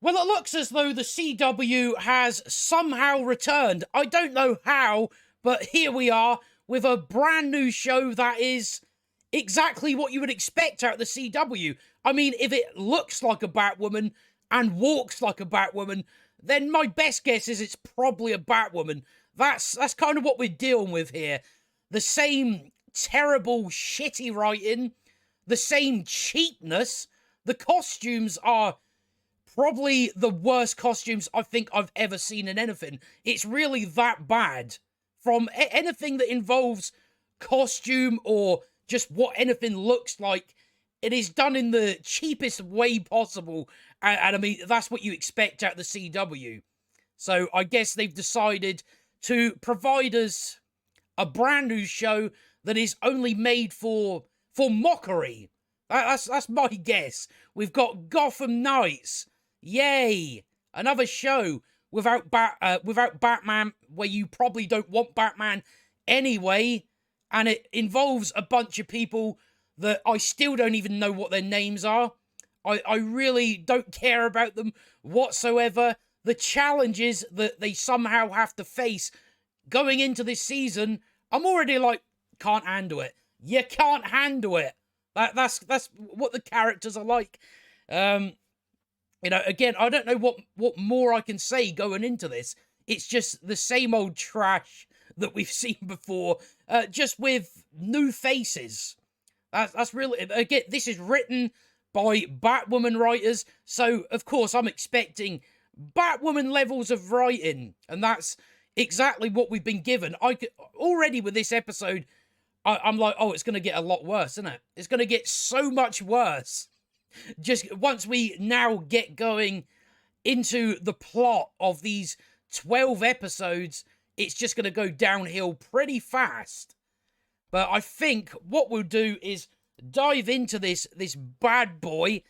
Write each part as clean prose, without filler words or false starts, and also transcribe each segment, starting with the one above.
Well, it looks as though the CW has somehow returned. I don't know how, but here we are with a brand new show that is exactly what you would expect out of the CW. I mean, if it looks like a Batwoman and walks like a Batwoman, then my best guess is it's probably a Batwoman. That's kind of what we're dealing with here. The same terrible, shitty writing, the same cheapness. The costumes are probably the worst costumes I think I've ever seen in anything. It's really that bad. From anything that involves costume or just what anything looks like, it is done in the cheapest way possible. And I mean, that's what you expect out of the CW. So I guess they've decided to provide us a brand new show that is only made for mockery. That's my guess. We've got Gotham Knights. Yay! Another show without Batman, where you probably don't want Batman anyway, and it involves a bunch of people that I still don't even know what their names are. I really don't care about them whatsoever. The challenges that they somehow have to face going into this season, I'm already like, can't handle it. You can't handle it. That's what the characters are like. You know, again, I don't know what more I can say going into this. It's just the same old trash that we've seen before, just with new faces. That's really, again, this is written by Batwoman writers, so of course I'm expecting Batwoman levels of writing, and that's exactly what we've been given. Already with this episode, I'm like, oh, it's going to get a lot worse, isn't it? It's going to get so much worse. Just once we now get going into the plot of these 12 episodes, it's just going to go downhill pretty fast. But I think what we'll do is dive into this bad boy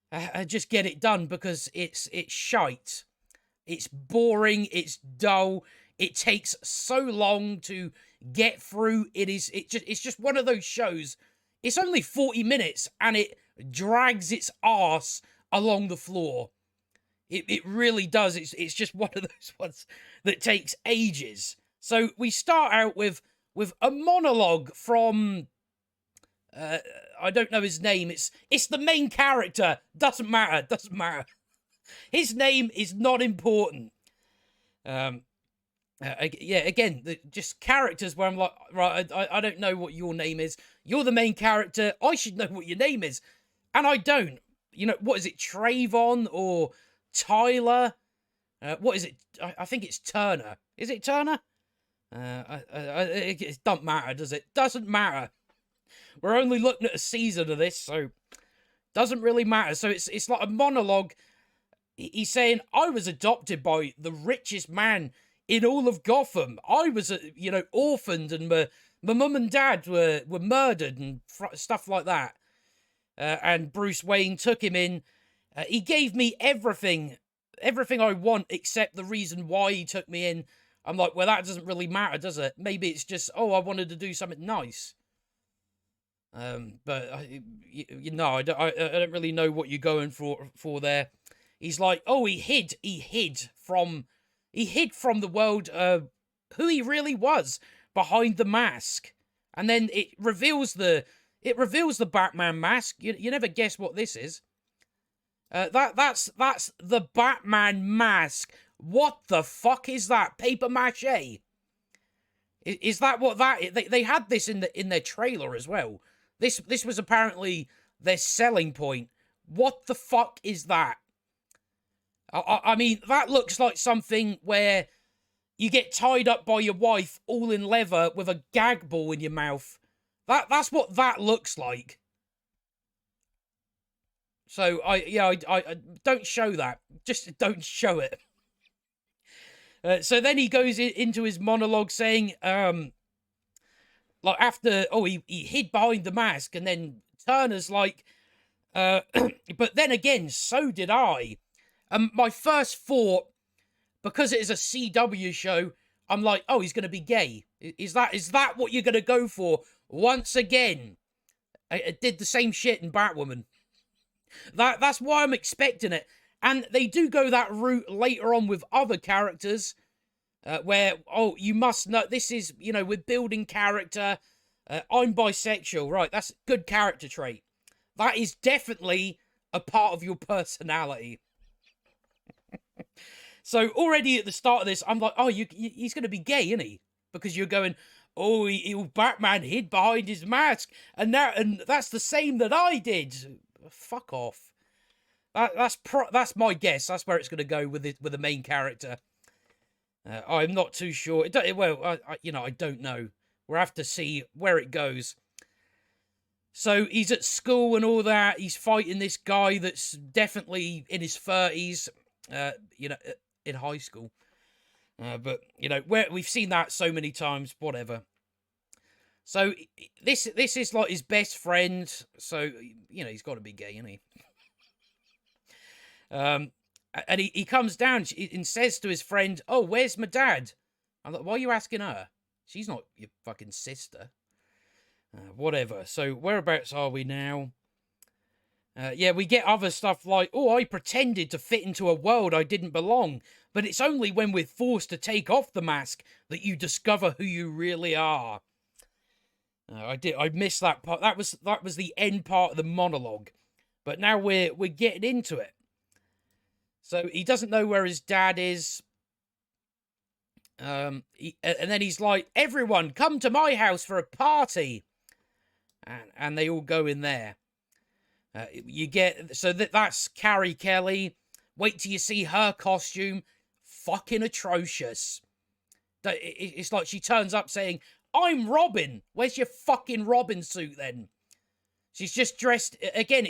and just get it done, because it's shite. It's boring, it's dull, it takes so long to get through. It's just one of those shows. It's only 40 minutes and it drags its arse along the floor. It really does. It's just one of those ones that takes ages. So we start out with a monologue from I don't know his name. It's the main character. Doesn't matter. His name is not important. Yeah, again, just characters where I'm like, right, I don't know what your name is. You're the main character. I should know what your name is. And I don't. You know, what is it? Trayvon or Tyler? What is it? I think it's Turner. Is it Turner? It doesn't matter, does it? Doesn't matter. We're only looking at a season of this, so doesn't really matter. So it's like a monologue. He's saying, I was adopted by the richest man in all of Gotham. I was, orphaned, and my mum and dad were murdered and stuff like that. And Bruce Wayne took him in. He gave me everything I want except the reason why he took me in. I'm like, well, that doesn't really matter, does it? Maybe it's just, I wanted to do something nice. But I don't really know what you're going for there. He's like, he hid from the world who he really was behind the mask, and then it reveals the Batman mask. You never guess what this is. That's the Batman mask. What the fuck is that? Paper mache? Is that what that is? They had this in their trailer as well. This was apparently their selling point. What the fuck is that? I mean, that looks like something where you get tied up by your wife all in leather with a gag ball in your mouth. That's what that looks like. So I don't show that. Just don't show it. So then he goes into his monologue saying, like after, he hid behind the mask, and then Turner's like, but then again, so did I. My first thought, because it is a CW show, I'm like, he's going to be gay. Is that what you're going to go for? Once again, I did the same shit in Batwoman. That's why I'm expecting it. And they do go that route later on with other characters, where, oh, you must know, this is, you know, with building character, I'm bisexual, right, that's a good character trait. That is definitely a part of your personality. So already at the start of this, I'm like, oh, he's going to be gay, isn't he? Because you're going, oh, Batman hid behind his mask, and that's the same that I did. Fuck off. That's my guess. That's where it's going to go with the main character. I'm not too sure. I don't know. We'll have to see where it goes. So he's at school and all that. He's fighting this guy that's definitely in his 30s. In high school. But where we've seen that so many times. Whatever. So this is like his best friend. So he's got to be gay, isn't he? And he comes down and says to his friend, "Oh, where's my dad?" I'm like, "Why are you asking her? She's not your fucking sister." Whatever. So whereabouts are we now? Yeah, we get other stuff like, "Oh, I pretended to fit into a world I didn't belong, but it's only when we're forced to take off the mask that you discover who you really are." I missed that part. That was the end part of the monologue, but now we're getting into it. So he doesn't know where his dad is. And then he's like, "Everyone, come to my house for a party," and they all go in there. You get that's Carrie Kelly. Wait till you see her costume, fucking atrocious. It's like she turns up saying, "I'm Robin. Where's your fucking Robin suit then?" She's just dressed again.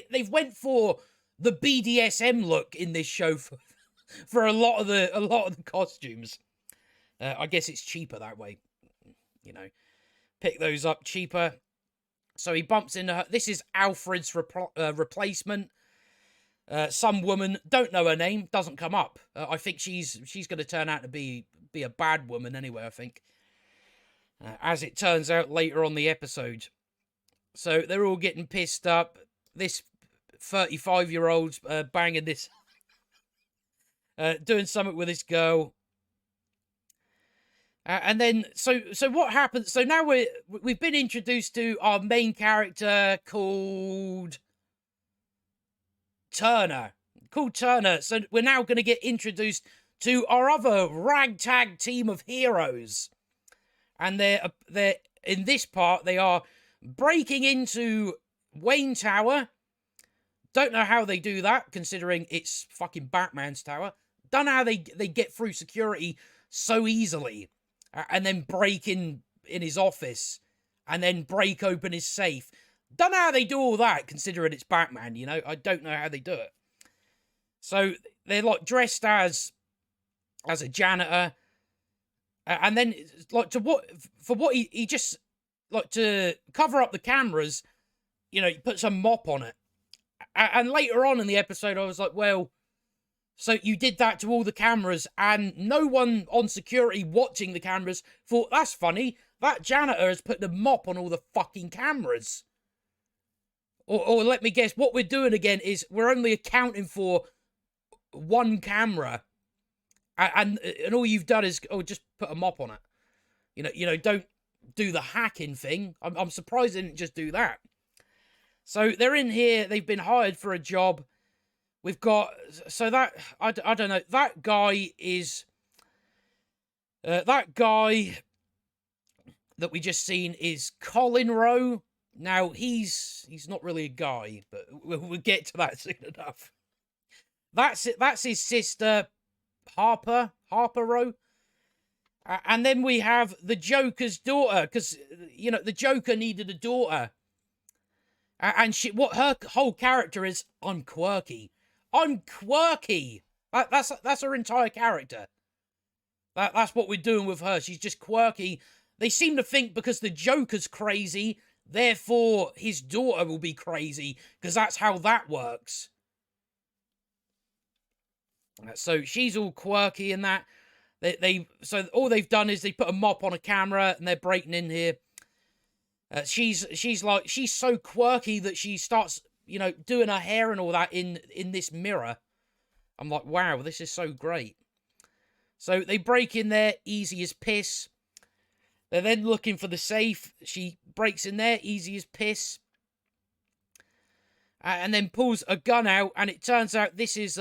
They've went for the BDSM look in this show for a lot of the costumes. I guess it's cheaper that way. Pick those up cheaper. So he bumps into her. This is Alfred's replacement. Some woman, don't know her name, doesn't come up. I think she's going to turn out to be a bad woman anyway, I think. As it turns out later on the episode. So they're all getting pissed up. This 35-year-old's banging this, doing something with this girl. And then, so what happens? So now we've been introduced to our main character called Turner. So we're now going to get introduced to our other ragtag team of heroes. And they're in this part, they are breaking into Wayne Tower. Don't know how they do that, considering it's fucking Batman's tower. Don't know how they get through security so easily. And then break in his office. And then break open his safe. Don't know how they do all that, considering it's Batman, I don't know how they do it. So they're like dressed as a janitor. And then like he just like to cover up the cameras, he puts a mop on it. And later on in the episode, I was like, well, so you did that to all the cameras, and no one on security watching the cameras thought, that's funny, that janitor has put the mop on all the fucking cameras. Or let me guess, what we're doing again is we're only accounting for one camera, and all you've done is, just put a mop on it. Don't do the hacking thing. I'm surprised they didn't just do that. So they're in here, they've been hired for a job. We've got, so that, I don't know, that guy is, that guy that we just seen is Colin Rowe. Now, he's not really a guy, but we'll get to that soon enough. That's his sister, Harper Rowe. And then we have the Joker's daughter, because, the Joker needed a daughter. And what her whole character is, I'm quirky. I'm quirky. That's her entire character. That's what we're doing with her. She's just quirky. They seem to think because the Joker's crazy, therefore his daughter will be crazy, because that's how that works. So she's all quirky and that. So all they've done is they put a mop on a camera and they're breaking in here. She's so quirky that she starts, doing her hair and all that in this mirror. I'm like, wow, this is so great. So they break in there, easy as piss. They're then looking for the safe. She breaks in there, easy as piss. And then pulls a gun out, and it turns out this is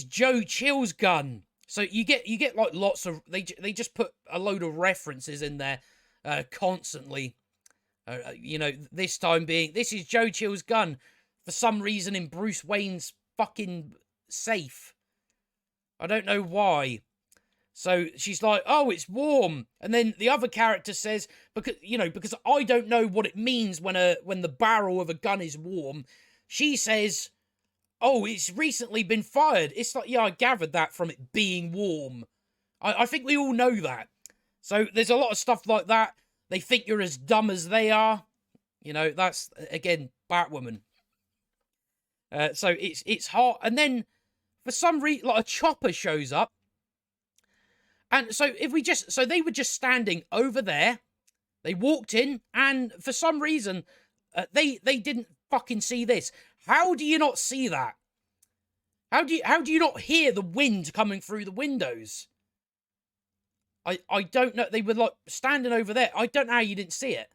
Joe Chill's gun. So you get like lots of they just put a load of references in there constantly. You know, this time being this is Joe Chill's gun for some reason in Bruce Wayne's fucking safe. I don't know why. So she's like, "Oh, it's warm," and then the other character says, "Because I don't know what it means when the barrel of a gun is warm." She says, "Oh, it's recently been fired." It's like, yeah, I gathered that from it being warm. I think we all know that. So there's a lot of stuff like that. They think you're as dumb as they are. You know, that's again Batwoman. So it's hot, and then for some reason, like a chopper shows up. And so they were just standing over there. They walked in, and for some reason, they didn't fucking see this. How do you not see that? How do you not hear the wind coming through the windows? I don't know. They were like standing over there. I don't know how you didn't see it.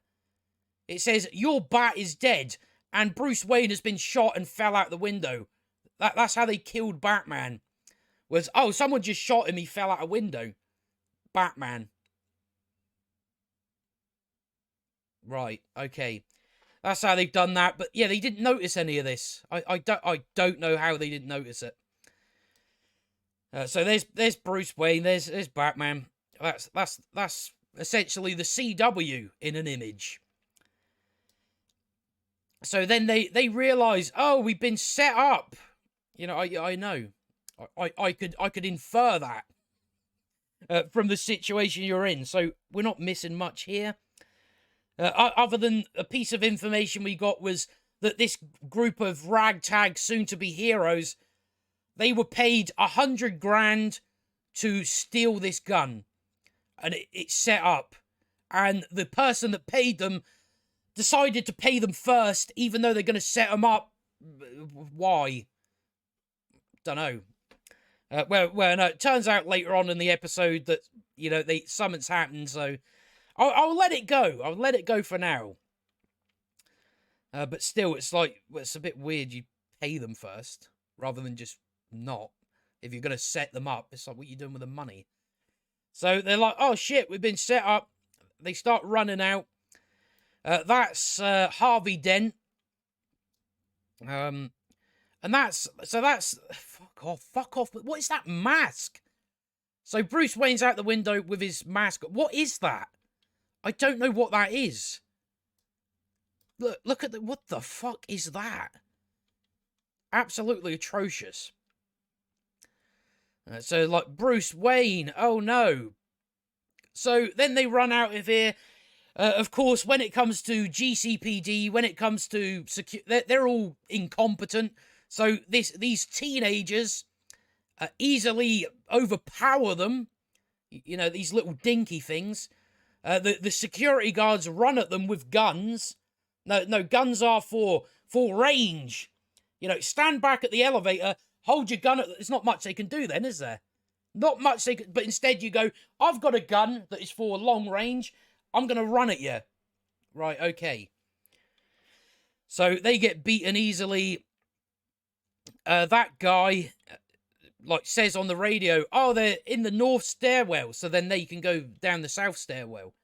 It says your bat is dead, and Bruce Wayne has been shot and fell out the window. That's how they killed Batman. Was, oh, someone just shot him. He fell out a window. Batman. Right, okay. That's how they've done that. But yeah, they didn't notice any of this. I don't know how they didn't notice it. So there's Bruce Wayne. There's Batman. That's essentially the CW in an image. So then they realize, oh, we've been set up. You know, I know. I could infer that. From the situation you're in. So we're not missing much here. Other than a piece of information we got was that this group of ragtag soon-to-be heroes, they were paid 100 grand to steal this gun. And it's set up. And the person that paid them decided to pay them first, even though they're going to set them up. Why? Don't know. Well, no, it turns out later on in the episode that, you know, something's happened, so I'll let it go. I'll let it go for now. But still, it's like, well, it's a bit weird you pay them first, rather than just not. If you're going to set them up, it's like, what are you doing with the money? So they're like, oh shit, we've been set up. They start running out. That's Harvey Dent. And that's fuck off. But what is that mask? So Bruce Wayne's out the window with his mask. What is that? I don't know what that is. Look at what the fuck is that? Absolutely atrocious. So like Bruce Wayne, oh no. So then they run out of here. Of course, when it comes to GCPD, when it comes to they're all incompetent. So these teenagers easily overpower them. You know, these little dinky things. The security guards run at them with guns. No, guns are for range. You know, stand back at the elevator, hold your gun. There's not much they can do then, is there? Not much they can, but instead you go, I've got a gun that is for long range. I'm going to run at you. Right, okay. So they get beaten easily. That guy, like, says on the radio, oh, they're in the north stairwell, so then they can go down the south stairwell.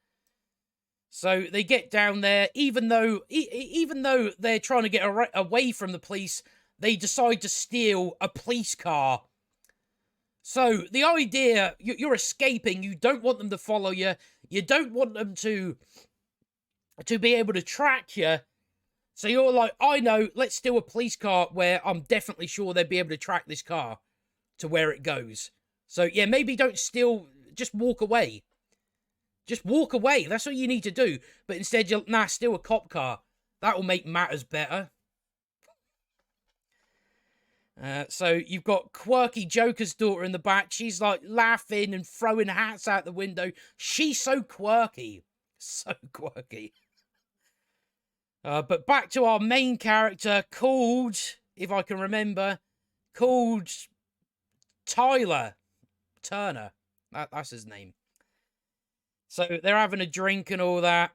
So they get down there, even though they're trying to get away from the police, they decide to steal a police car. So the idea, you're escaping, you don't want them to follow you, you don't want them to be able to track you. So you're like, I know, let's steal a police car where I'm definitely sure they'll be able to track this car to where it goes. So yeah, maybe don't steal, just walk away. Just walk away, that's what you need to do. But instead, steal a cop car. That will make matters better. So you've got quirky Joker's daughter in the back. She's like laughing and throwing hats out the window. She's so quirky. So quirky. But back to our main character called, if I can remember, called Tyler Turner. That's his name. So they're having a drink and all that.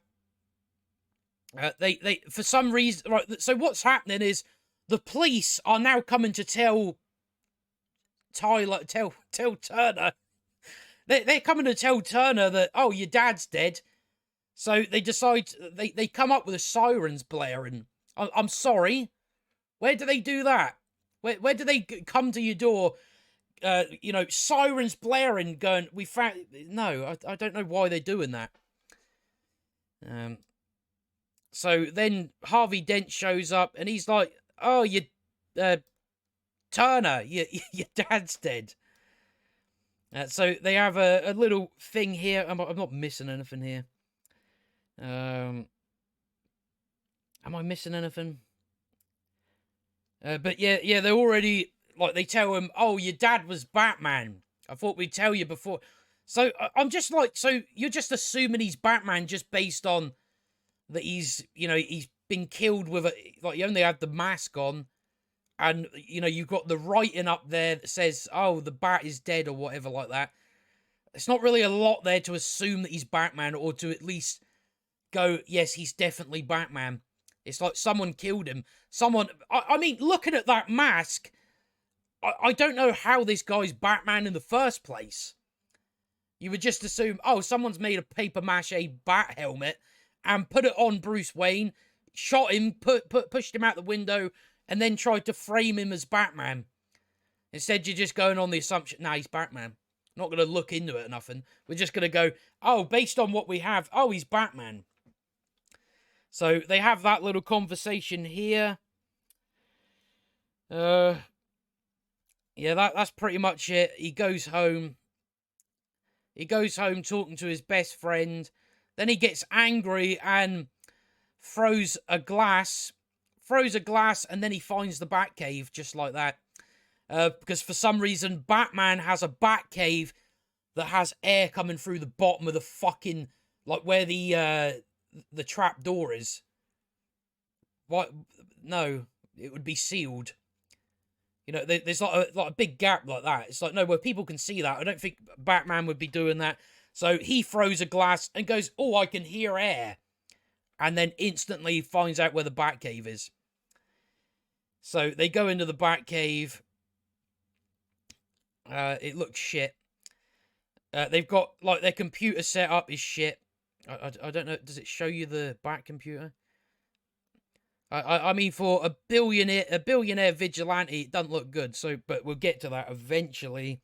They for some reason, right. So what's happening is the police are now coming to tell Tyler, tell Turner. They're coming to tell Turner that, oh, your dad's dead. So they decide, they come up with the sirens blaring. I'm sorry. Where do they do that? Where do they come to your door? You know, sirens blaring, going, we found... No, I don't know why they're doing that. So then Harvey Dent shows up, and he's like, oh, you... Turner, your dad's dead. So they have a little thing here. I'm not missing anything here. Am I missing anything? But yeah, they're already, like, they tell him, oh, your dad was Batman. I thought we'd tell you before. So I'm just like, so you're just assuming he's Batman just based on that he's, you know, he's been killed with a, like, he only had the mask on. And, you know, you've got the writing up there that says, oh, the bat is dead or whatever like that. It's not really a lot there to assume that he's Batman, or to at least go, yes, he's definitely Batman. It's like someone killed him. Someone, I mean, looking at that mask, I don't know how this guy's Batman in the first place. You would just assume, oh, someone's made a paper mache bat helmet and put it on Bruce Wayne, shot him, pushed him out the window, and then tried to frame him as Batman. Instead, you're just going on the assumption, nah, he's Batman. Not going to look into it or nothing. We're just going to go, oh, based on what we have, oh, he's Batman. So they have that little conversation here. Yeah, that's pretty much it. He goes home. He goes home talking to his best friend. Then he gets angry and throws a glass, and then he finds the Batcave just like that. Because for some reason, Batman has a Batcave that has air coming through the bottom of the fucking, like, where the trap door is. What? No, it would be sealed. You know, there's like a big gap like that. It's like, no, where people can see that. I don't think Batman would be doing that. So he throws a glass and goes, oh, I can hear air. And then instantly finds out where the Batcave is. So they go into the Batcave. It looks shit. They've got, like, their computer set up is shit. I don't know. Does it show you the Bat computer? I mean, for a billionaire vigilante, it doesn't look good. So, but we'll get to that eventually.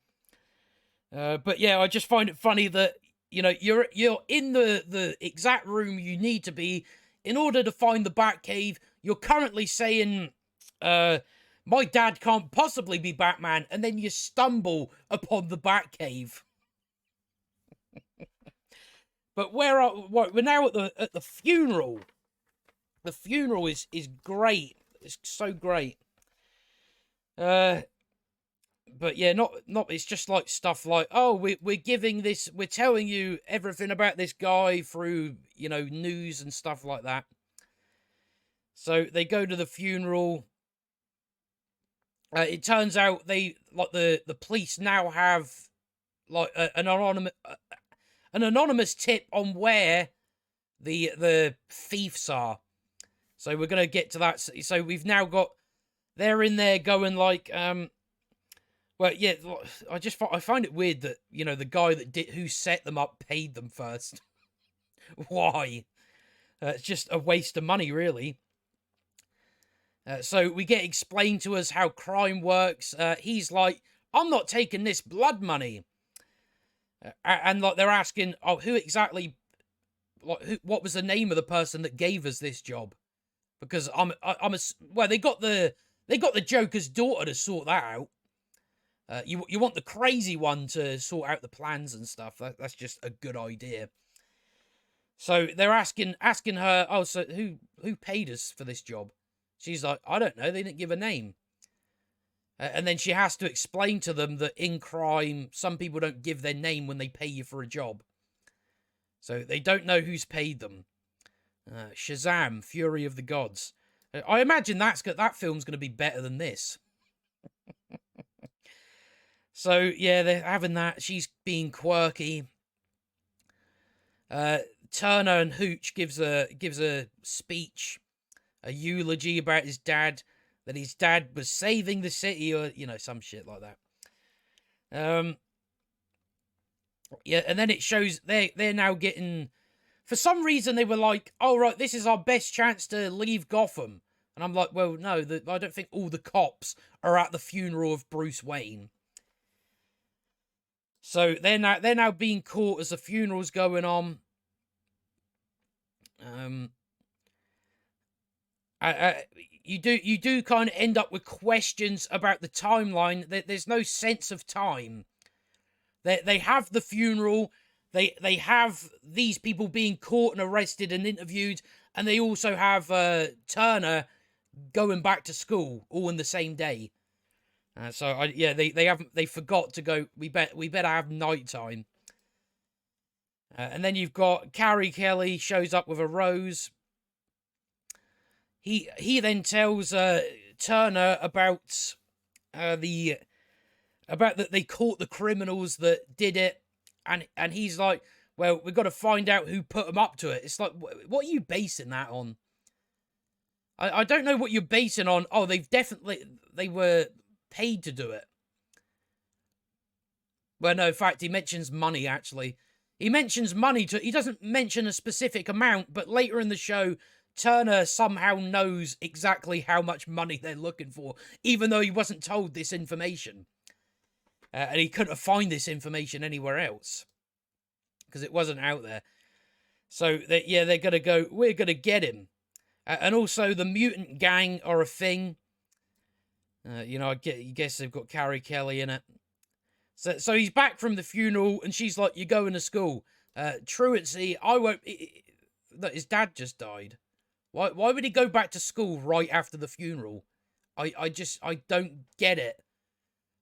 But yeah, I just find it funny that, you know, you're in the exact room you need to be in order to find the Batcave. You're currently saying, my dad can't possibly be Batman, and then you stumble upon the Batcave. But we're now at the funeral. The funeral is great. It's so great. But yeah, not. It's just like stuff like, oh, we're telling you everything about this guy through, you know, news and stuff like that. So they go to the funeral. It turns out the police now have, like, an anonymous tip on where the thieves are. So we're gonna get to that. So we've now got, they're in there going like, well, yeah, I find it weird that, you know, the guy who set them up paid them first. Why? It's just a waste of money, really. So we get explained to us how crime works. He's like, I'm not taking this blood money. And like, they're asking, oh, who exactly, like, what was the name of the person that gave us this job? Because well, they got the Joker's daughter to sort that out. You want the crazy one to sort out the plans and stuff. That's just a good idea. So they're asking her, oh, so who paid us for this job? She's like, I don't know. They didn't give a name. And then she has to explain to them that in crime, some people don't give their name when they pay you for a job. So they don't know who's paid them. Shazam, Fury of the Gods. I imagine that film's going to be better than this. So yeah, they're having that. She's being quirky. Turner and Hooch gives a speech, a eulogy about his dad, that his dad was saving the city, or some shit like that. Yeah, and then it shows they're now getting. For some reason, they were like, "Oh right, this is our best chance to leave Gotham," and I'm like, "Well, no, I don't think all the cops are at the funeral of Bruce Wayne." So they're now being caught as the funeral's going on. You do kind of end up with questions about the timeline. There's no sense of time. They have the funeral. They have these people being caught and arrested and interviewed, and they also have Turner going back to school all in the same day. They forgot to go. We better have nighttime. And then you've got Carrie Kelly shows up with a rose. He then tells Turner about that they caught the criminals that did it, and he's like, well, we've got to find out who put them up to it. It's like, what are you basing that on? I don't know what you're basing on. Oh, they were paid to do it. Well, no, in fact, he mentions money, actually. He mentions money he doesn't mention a specific amount, but later in the show, Turner somehow knows exactly how much money they're looking for, even though he wasn't told this information. And he couldn't find this information anywhere else, because it wasn't out there. So, they're going to go, we're going to get him. And also, the mutant gang are a thing. I guess they've got Carrie Kelly in it. So he's back from the funeral, and she's like, "You're going to school." Truancy, I won't... his dad just died. Why would he go back to school right after the funeral? I don't get it.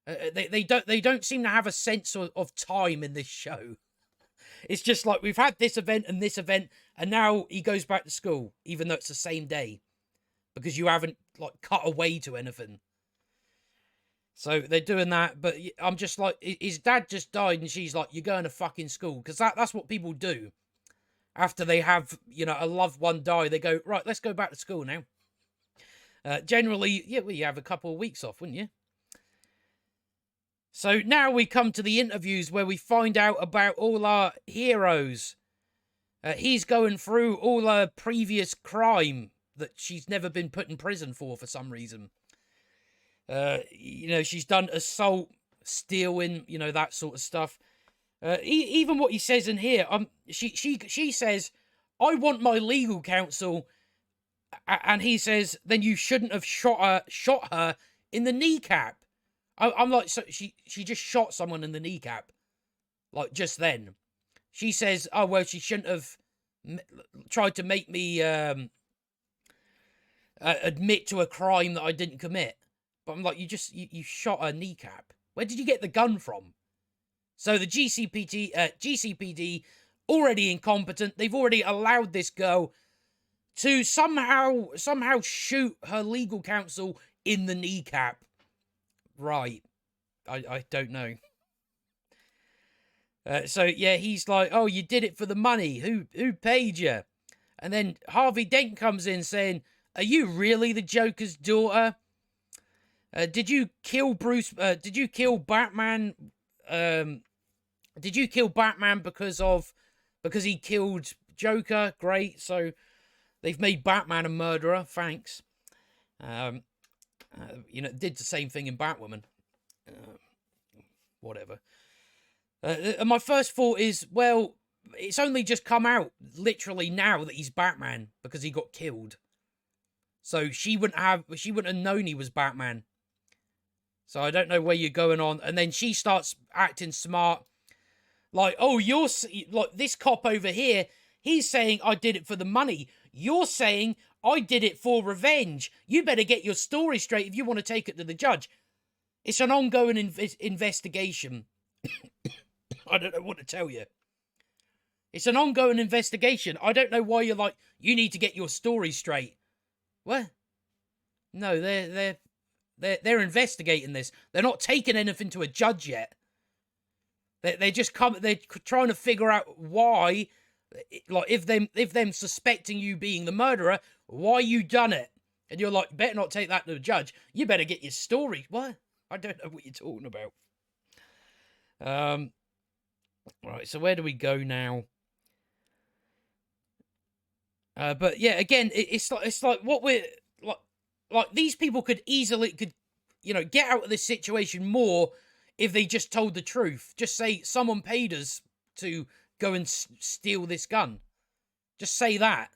They don't seem to have a sense of time in this show. It's just like, we've had this event, and now he goes back to school, even though it's the same day, because you haven't cut away to anything. So they're doing that, but I'm just like, his dad just died, and she's like, "You're going to fucking school," because that's what people do after they have a loved one die. They go, "Right, let's go back to school now." Generally, yeah, well, you have a couple of weeks off, wouldn't you? So now we come to the interviews where we find out about all our heroes. He's going through all her previous crime that she's never been put in prison for some reason. She's done assault, stealing, that sort of stuff. Even what he says in here, she says, "I want my legal counsel," and he says, "Then you shouldn't have shot her in the kneecap." I'm like, so she just shot someone in the kneecap, just then. She says, "Oh well, she shouldn't have tried to make me admit to a crime that I didn't commit." But I'm like, you shot her kneecap. Where did you get the gun from? So the GCPD, already incompetent. They've already allowed this girl to somehow shoot her legal counsel in the kneecap. Right. I don't know. So yeah, he's like, "Oh, you did it for the money. Who paid you?" And then Harvey Dent comes in saying, "Are you really the Joker's daughter? Did you kill Bruce? Did you kill Batman? Did you kill Batman because he killed Joker? Great. So they've made Batman a murderer. Thanks." Did the same thing in Batwoman. Whatever. And my first thought is, well, it's only just come out literally now that he's Batman because he got killed. So she wouldn't have known he was Batman. So I don't know where you're going on. And then she starts acting smart. Like, "Oh, you're like this cop over here. He's saying I did it for the money. You're saying I did it for revenge. You better get your story straight if you want to take it to the judge." It's an ongoing investigation. I don't know what to tell you. It's an ongoing investigation. I don't know why you're like, "You need to get your story straight." What? No, they're They're investigating this. They're not taking anything to a judge yet. They're trying to figure out why, like, if them suspecting you being the murderer, why you done it. And you're like, better not take that to a judge. You better get your story. What? I don't know what you're talking about. Right, so where do we go now? But yeah, again, it's like what we're like these people could get out of this situation more if they just told the truth. Just say someone paid us to go and steal this gun. Just say that.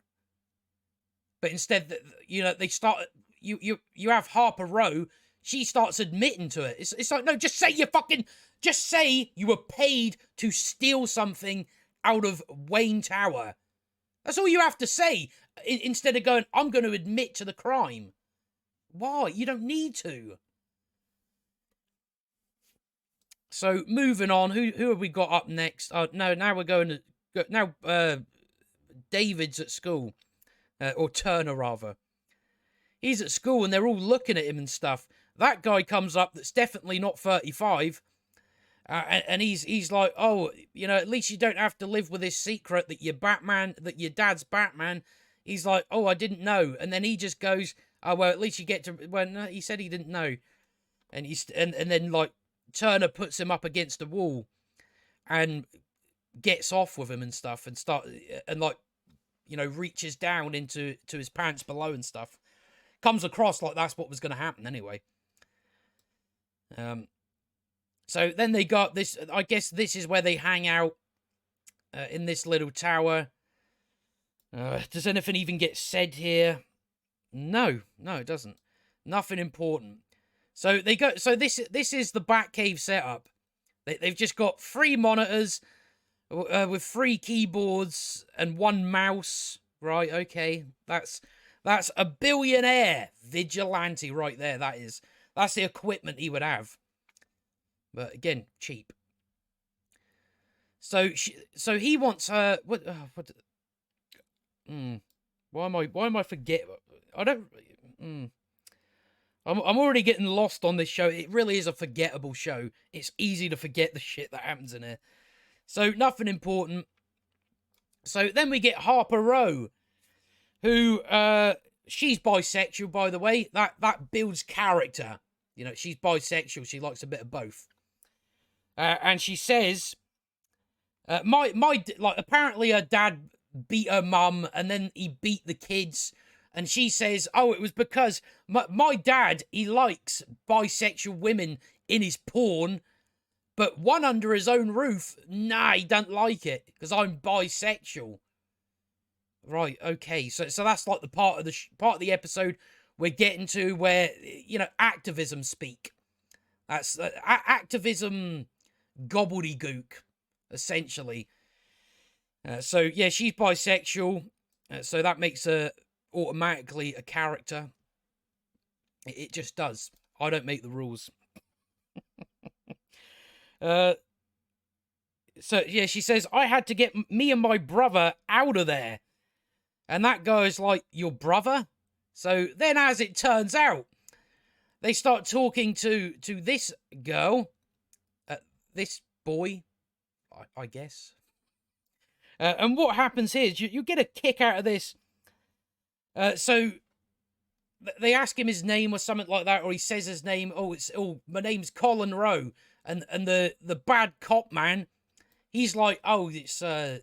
But instead, they start. You have Harper Row. She starts admitting to it. It's like, no, just say you were paid to steal something out of Wayne Tower. That's all you have to say. Instead of going, I'm going to admit to the crime. Why? You don't need to. So moving on, who have we got up next? No, now we're going to now. David's at school, or Turner rather. He's at school and they're all looking at him and stuff. That guy comes up that's definitely not 35, and he's like, oh, at least you don't have to live with this secret that that your dad's Batman. He's like, oh, I didn't know, and then he just goes, oh well, at least you get to. Well, no, he said he didn't know, and and then like Turner puts him up against a wall, and gets off with him and stuff, and reaches down into his pants below and stuff. Comes across like that's what was going to happen anyway. So then they got this. I guess this is where they hang out in this little tower. Does anything even get said here? No, it doesn't. Nothing important. So they go. So this is the Batcave setup. They've just got 3 monitors with 3 keyboards and 1 mouse. Right? Okay, that's a billionaire vigilante right there. That's the equipment he would have. But again, cheap. So he wants her. Why am I forget? I don't. I'm already getting lost on this show. It really is a forgettable show. It's easy to forget the shit that happens in here. So nothing important. So then we get Harper Row, who she's bisexual, by the way. That builds character. She's bisexual. She likes a bit of both. And she says, apparently her dad beat her mum and then he beat the kids. And she says, oh, it was because my dad, he likes bisexual women in his porn, but one under his own roof, nah, he doesn't like it because I'm bisexual. Right, okay. So that's like the part of the episode we're getting to where, activism speak. That's activism gobbledygook, essentially. So, yeah, she's bisexual. So that makes her automatically a character. It just does. I don't make the rules. So, yeah, she says, I had to get me and my brother out of there. And that guy's like, your brother? So then, as it turns out, they start talking to this girl, this boy, I guess. And what happens here is you get a kick out of this. So they ask him his name or something like that, or he says his name. Oh, my name's Colin Rowe. And the bad cop man, he's like, oh, it's well,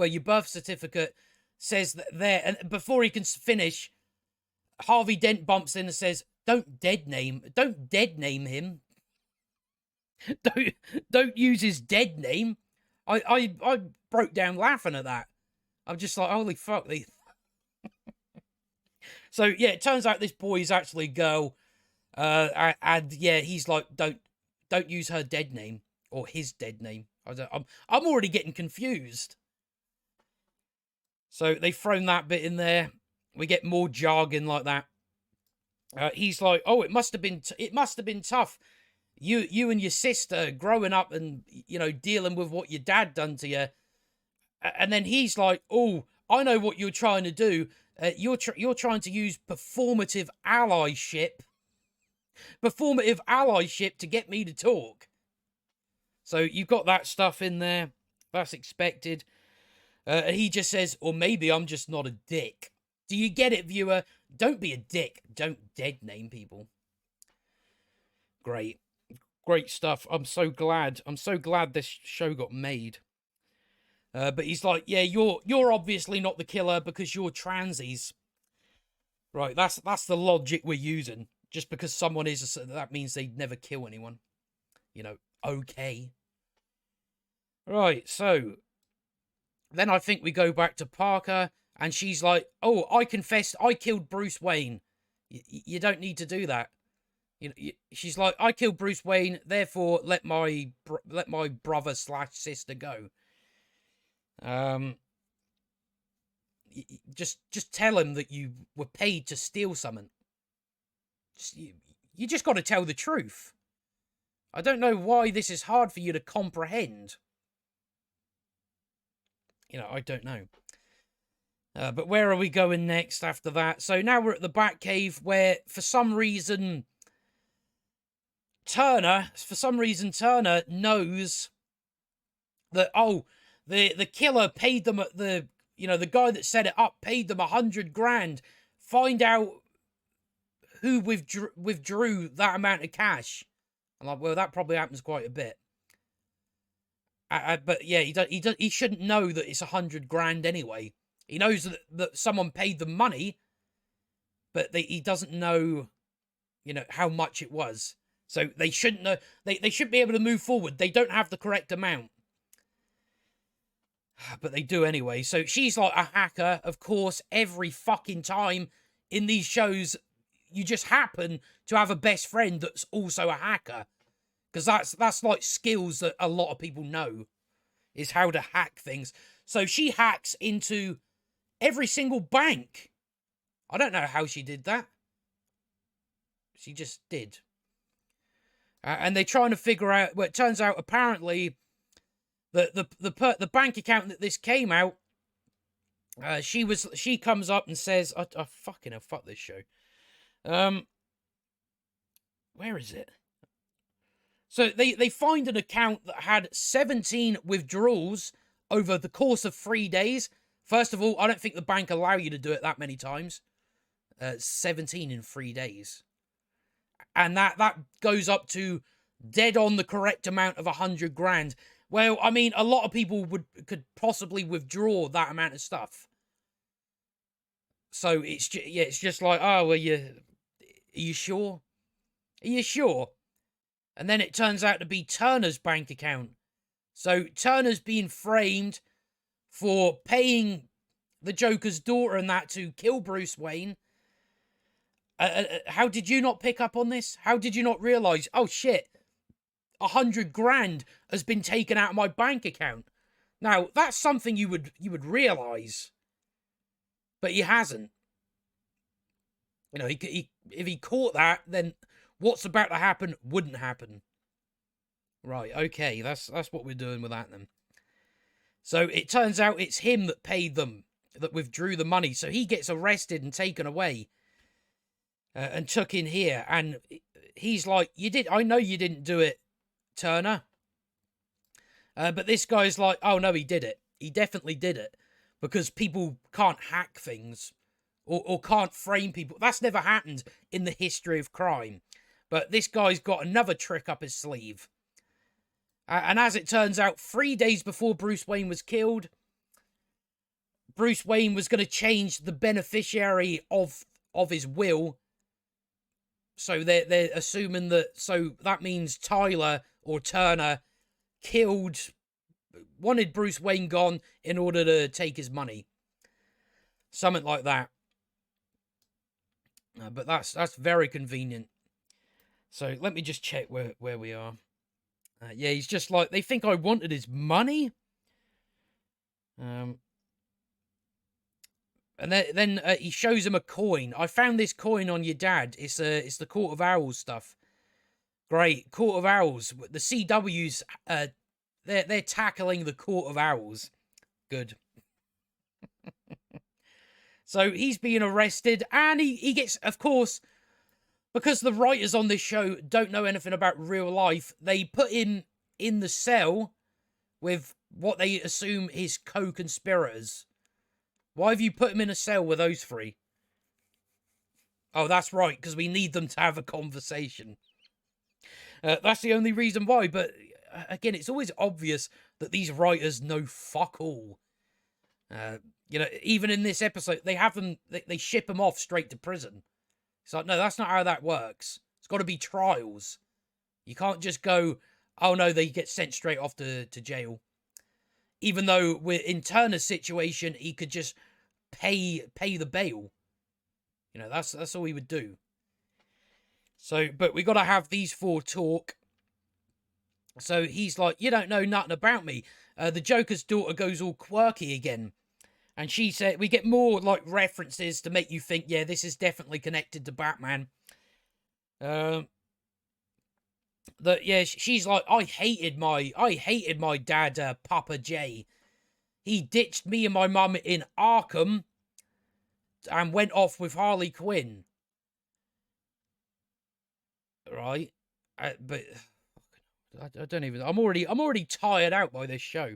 your birth certificate says that there. And before he can finish, Harvey Dent bumps in and says, don't dead name him. Don't use his dead name. I broke down laughing at that. I'm just like, holy fuck. So yeah, it turns out this boy is actually a girl. And yeah, he's like, don't use her dead name or his dead name. I'm already getting confused. So they've thrown that bit in there. We get more jargon like that. He's like, oh, it must have been tough. You and your sister growing up and, dealing with what your dad done to you. And then he's like, oh, I know what you're trying to do. You're trying to use performative allyship to get me to talk. So you've got that stuff in there. That's expected. He just says, or maybe I'm just not a dick. Do you get it, viewer? Don't be a dick. Don't dead name people. Great. Great stuff. I'm so glad. I'm so glad this show got made. But he's like, yeah, you're obviously not the killer because you're transies. Right, that's the logic we're using. Just because someone is, that means they'd never kill anyone. You know, okay. Right, so then I think we go back to Parker, and she's like, oh, I confessed I killed Bruce Wayne. You don't need to do that. She's like, I killed Bruce Wayne, therefore let my brother / sister go. Just tell him that you were paid to steal something. You just got to tell the truth. I don't know why this is hard for you to comprehend. I don't know. But where are we going next after that? So now we're at the Batcave, where for some reason Turner knows that, oh, the killer paid them at the guy that set it up paid them $100,000. Find out who withdrew that amount of cash. I'm like, well, that probably happens quite a bit. But yeah, he shouldn't know that it's $100,000 anyway. He knows that someone paid them money, but he doesn't know, how much it was. So they shouldn't know. They should be able to move forward. They don't have the correct amount. But they do anyway. So she's like a hacker. Of course, every fucking time in these shows, you just happen to have a best friend that's also a hacker. Because that's like skills that a lot of people know, is how to hack things. So she hacks into every single bank. I don't know how she did that. She just did. And they're trying to figure out, well, it turns out apparently that the bank account that this came out, she comes up and says, I fucking hell, fuck this show. Where is it? So they find an account that had 17 withdrawals over the course of 3 days. First of all, I don't think the bank allow you to do it that many times. 17 in 3 days. And that goes up to dead on the correct amount of $100,000. Well, I mean, a lot of people could possibly withdraw that amount of stuff. So it's just like, oh, are you sure? Are you sure? And then it turns out to be Turner's bank account. So Turner's being framed for paying the Joker's daughter and that to kill Bruce Wayne. How did you not pick up on this? How did you not realize, oh shit, $100,000 has been taken out of my bank account? Now, that's something you would realize. But he hasn't. If he caught that, then what's about to happen wouldn't happen. Right, okay, that's what we're doing with that then. So it turns out it's him that paid them, that withdrew the money. So he gets arrested and taken away and took in here. And he's like, I know you didn't do it, Turner. But this guy's like, oh no, he did it. He definitely did it. Because people can't hack things or can't frame people. That's never happened in the history of crime. But this guy's got another trick up his sleeve. And as it turns out, 3 days before Bruce Wayne was killed, Bruce Wayne was going to change the beneficiary of his will. So they're assuming that means Tyler or Turner wanted Bruce Wayne gone in order to take his money. Something like that. But that's very convenient. So let me just check where we are. Yeah, he's just like, they think I wanted his money. And then he shows him a coin. I found this coin on your dad. It's the Court of Owls stuff. Great, Court of Owls. The CW's they're tackling the Court of Owls. Good. So he's being arrested, and he gets, of course, because the writers on this show don't know anything about real life, they put him in the cell with what they assume is co-conspirators. Why have you put him in a cell with those three? Oh, that's right, because we need them to have a conversation. That's the only reason why, but again, it's always obvious that these writers know fuck all. You know, even in this episode, they have them, they ship them off straight to prison. It's like, no, that's not how that works. It's got to be trials. You can't just go, oh no, they get sent straight off to jail. Even though we're in Turner's situation, he could just pay the bail. You know, that's all he would do. So, but we got to have these four talk. So he's like, you don't know nothing about me. The Joker's daughter goes all quirky again. And she said, we get more like references to make you think, yeah, this is definitely connected to Batman. Yeah, she's like, I hated my dad, Papa J. He ditched me and my mum in Arkham and went off with Harley Quinn. Right? But I don't even, I'm already tired out by this show.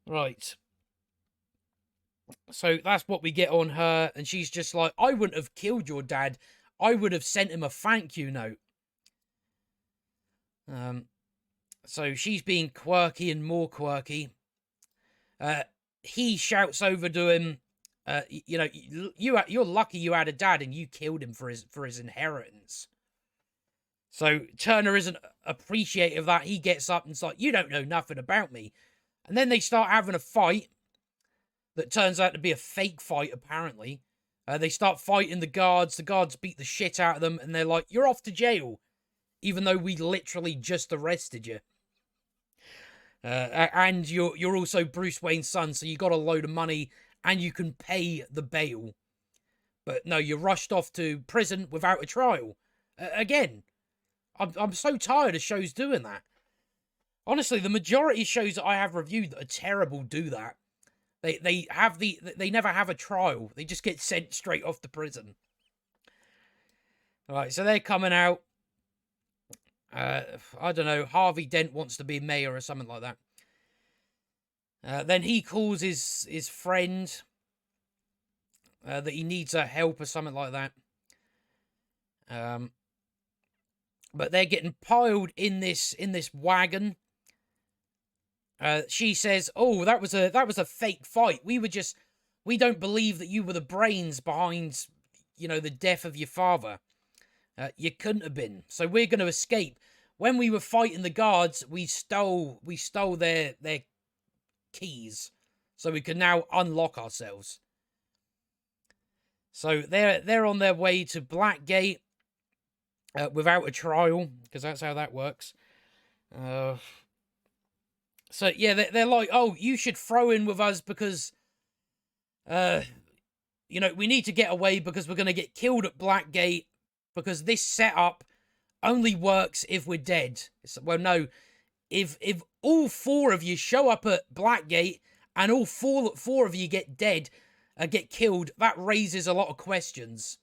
Right. So that's what we get on her, and she's just like, I wouldn't have killed your dad. I would have sent him a thank you note. So she's being quirky and more quirky. He shouts over to him, you know, you're lucky you had a dad and you killed him for his inheritance. So Turner isn't appreciative of that. He gets up and it's like, you don't know nothing about me. And then they start having a fight that turns out to be a fake fight, apparently. They start fighting the guards. The guards beat the shit out of them, and they're like, you're off to jail, even though we literally just arrested you. And you're also Bruce Wayne's son, so you got a load of money, and you can pay the bail. But no, you're rushed off to prison without a trial. Again, I'm so tired of shows doing that. Honestly, the majority of shows that I have reviewed that are terrible do that. They never have a trial. They just get sent straight off to prison. All right, so they're coming out. I don't know. Harvey Dent wants to be mayor or something like that. Then he calls his friend that he needs her help or something like that. But they're getting piled in this wagon. She says, "Oh, that was a fake fight. We don't believe that you were the brains behind, you know, the death of your father. You couldn't have been. So we're going to escape. When we were fighting the guards, we stole their keys, so we can now unlock ourselves." So they're on their way to Blackgate without a trial, because that's how that works. So, yeah, they're like, oh, you should throw in with us because, you know, we need to get away because we're going to get killed at Blackgate because this setup only works if we're dead. Well, no, if all four of you show up at Blackgate and all four of you get killed, that raises a lot of questions.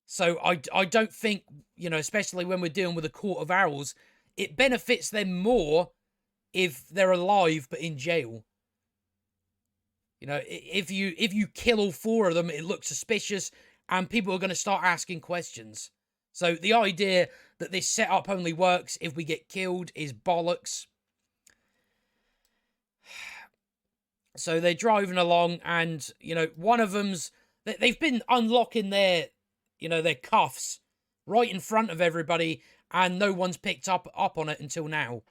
So I don't think, you know, especially when we're dealing with a Court of Owls, it benefits them more if they're alive but in jail. You know, if you kill all four of them, it looks suspicious and people are going to start asking questions. So the idea that this setup only works if we get killed is bollocks. So they're driving along and, you know, one of them's, they've been unlocking their, you know, their cuffs right in front of everybody and no one's picked up on it until now.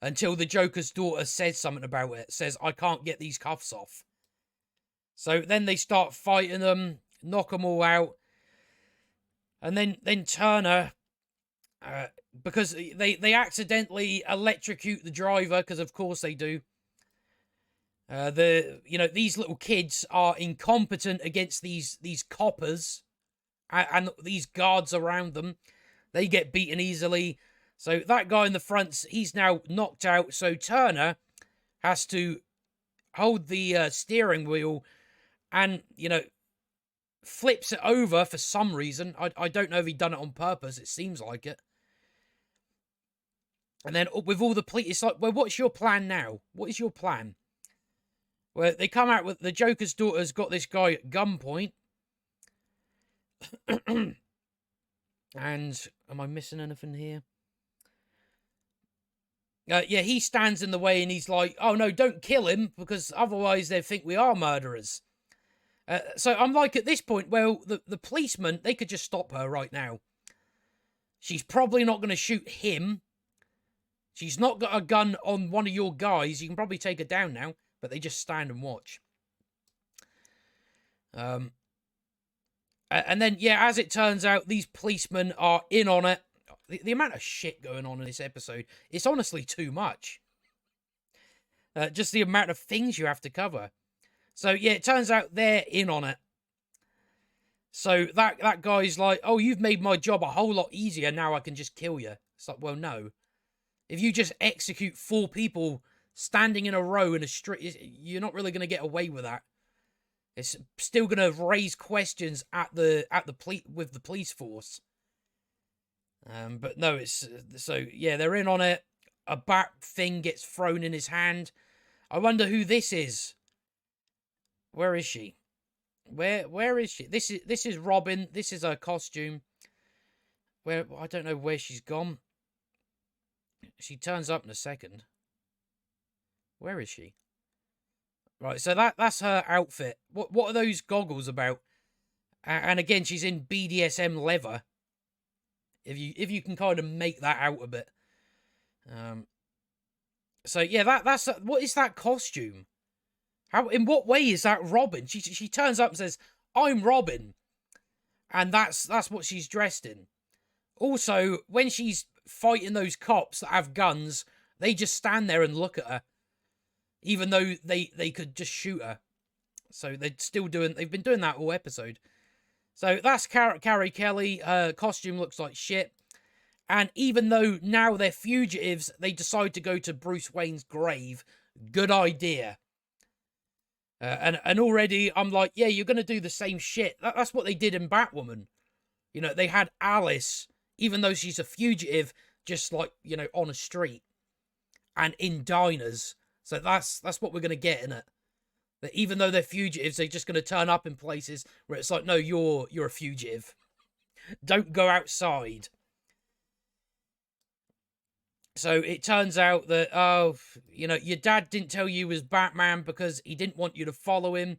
Until the Joker's daughter says something about it. Says, I can't get these cuffs off. So then they start fighting them. Knock them all out. And then Turner, because they accidentally electrocute the driver, because of course they do. You know, these little kids are incompetent against these coppers and these guards around them. They get beaten easily. So that guy in the front, he's now knocked out. So Turner has to hold the steering wheel and, you know, flips it over for some reason. I don't know if he done it on purpose. It seems like it. And then with all the police, it's like, well, what's your plan now? What is your plan? Well, they come out with the Joker's daughter's got this guy at gunpoint. And am I missing anything here? Yeah, he stands in the way and he's like, oh no, don't kill him because otherwise they think we are murderers. So I'm like, at this point, well, the policeman, they could just stop her right now. She's probably not going to shoot him. She's not got a gun on one of your guys. You can probably take her down now, but they just stand and watch. And then, yeah, as it turns out, these policemen are in on it. The amount of shit going on in this episode, it's honestly too much. Just the amount of things you have to cover. So, yeah, it turns out they're in on it. So that guy's like, oh, you've made my job a whole lot easier. Now I can just kill you. It's like, well, no. If you just execute 4 people standing in a row in a street, you're not really going to get away with that. It's still going to raise questions with the police force. But no, it's so yeah, they're in on it. A bat thing gets thrown in his hand. I wonder who this is. Where is she? Where is she? This is Robin. This is her costume. I don't know where she's gone. She turns up in a second. Where is she? Right, so that's her outfit. What are those goggles about? And again, she's in BDSM leather. If you can kind of make that out a bit. So yeah, that's what is that costume? In what way is that Robin? She turns up and says, "I'm Robin," and that's what she's dressed in. Also, when she's fighting those cops that have guns, they just stand there and look at her, even though they could just shoot her. So they've been doing that all episode. So that's Carrie Kelly. Her costume looks like shit. And even though now they're fugitives, they decide to go to Bruce Wayne's grave. Good idea. And already I'm like, yeah, you're going to do the same shit. That's what they did in Batwoman. You know, they had Alice, even though she's a fugitive, just like, you know, on a street. And in diners. So that's what we're going to get in it. That even though they're fugitives, they're just going to turn up in places where it's like, no, you're a fugitive. Don't go outside. So it turns out that, oh, you know, your dad didn't tell you he was Batman because he didn't want you to follow him.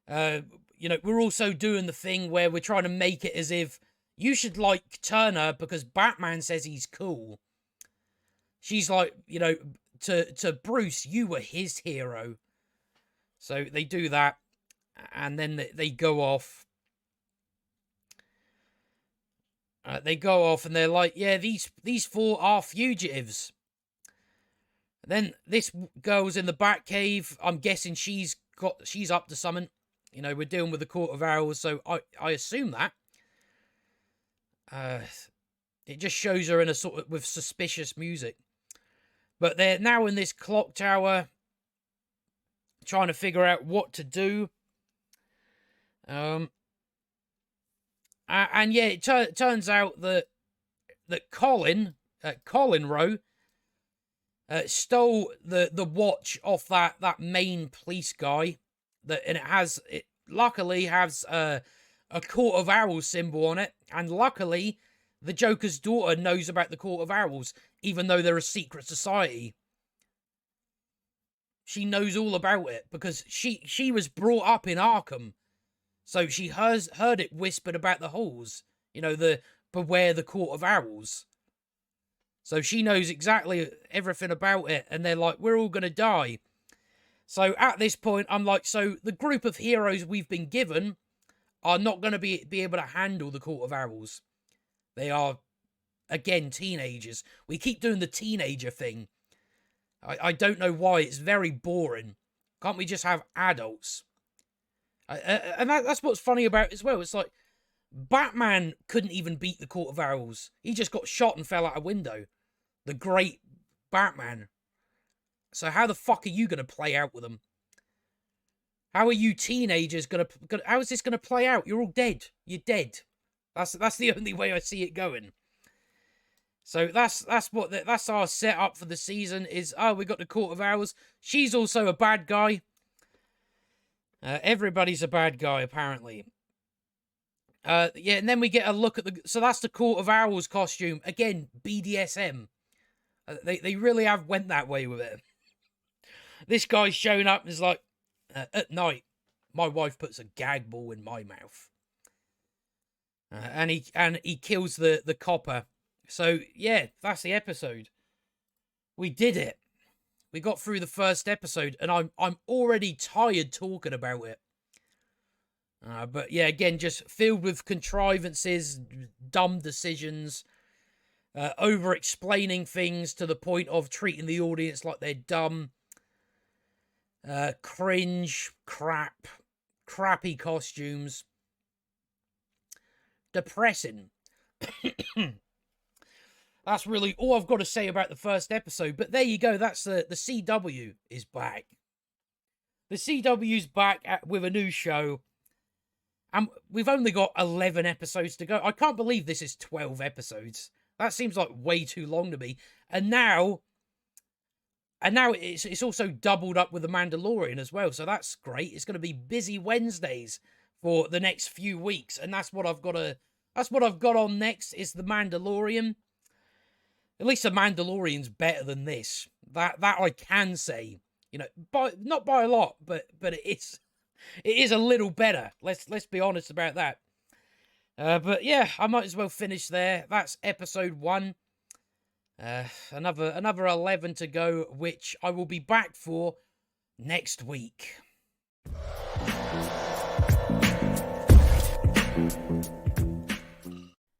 You know, we're also doing the thing where we're trying to make it as if you should like Turner because Batman says he's cool. She's like, you know, to Bruce, you were his hero. So they do that, and then they go off. They go off, and they're like, yeah, these 4 are fugitives. Then this girl's in the Batcave. I'm guessing she's up to something. You know, we're dealing with the Court of Owls, so I assume that. It just shows her in a sort of with suspicious music. But they're now in this clock tower, trying to figure out what to do. And yeah, it turns out that Colin Rowe stole the watch off that main police guy. And it luckily has a Court of Owls symbol on it, and luckily the Joker's daughter knows about the Court of Owls, even though they're a secret society. She knows all about it because she was brought up in Arkham. So she heard it whispered about the halls. You know, beware the Court of Owls. So she knows exactly everything about it. And they're like, we're all going to die. So at this point, I'm like, so the group of heroes we've been given are not going to be able to handle the Court of Owls. They are, again, teenagers. We keep doing the teenager thing. I don't know why. It's very boring. Can't we just have adults? And that's what's funny about it as well. It's like, Batman couldn't even beat the Court of Owls. He just got shot and fell out a window. The great Batman. So how the fuck are you going to play out with them? How are you teenagers gonna how is this gonna play out? You're all dead. You're dead. That's the only way I see it going. So that's our setup for the season. Is we got the Court of Owls. She's also a bad guy. Everybody's a bad guy apparently. Yeah, and then we get a look at so that's the Court of Owls costume again. BDSM. They really have went that way with it. This guy's showing up and is like, at night, my wife puts a gag ball in my mouth. And he kills the copper. So yeah, that's the episode. We did it. We got through the first episode, and I'm already tired talking about it. But yeah, again, just filled with contrivances, dumb decisions, over-explaining things to the point of treating the audience like they're dumb. Cringe, crappy costumes. Depressing. That's really all I've got to say about the first episode. But there you go. That's the CW is back. The CW's back with a new show. And we've only got 11 episodes to go. I can't believe this is 12 episodes. That seems like way too long to me. And now it's also doubled up with The Mandalorian as well. So that's great. It's going to be busy Wednesdays for the next few weeks. And that's what I've got on next is The Mandalorian. At least The Mandalorian's better than this. That I can say. You know, not by a lot, but it is a little better. Let's be honest about that. But yeah, I might as well finish there. That's episode 1. Another 11 to go, which I will be back for next week.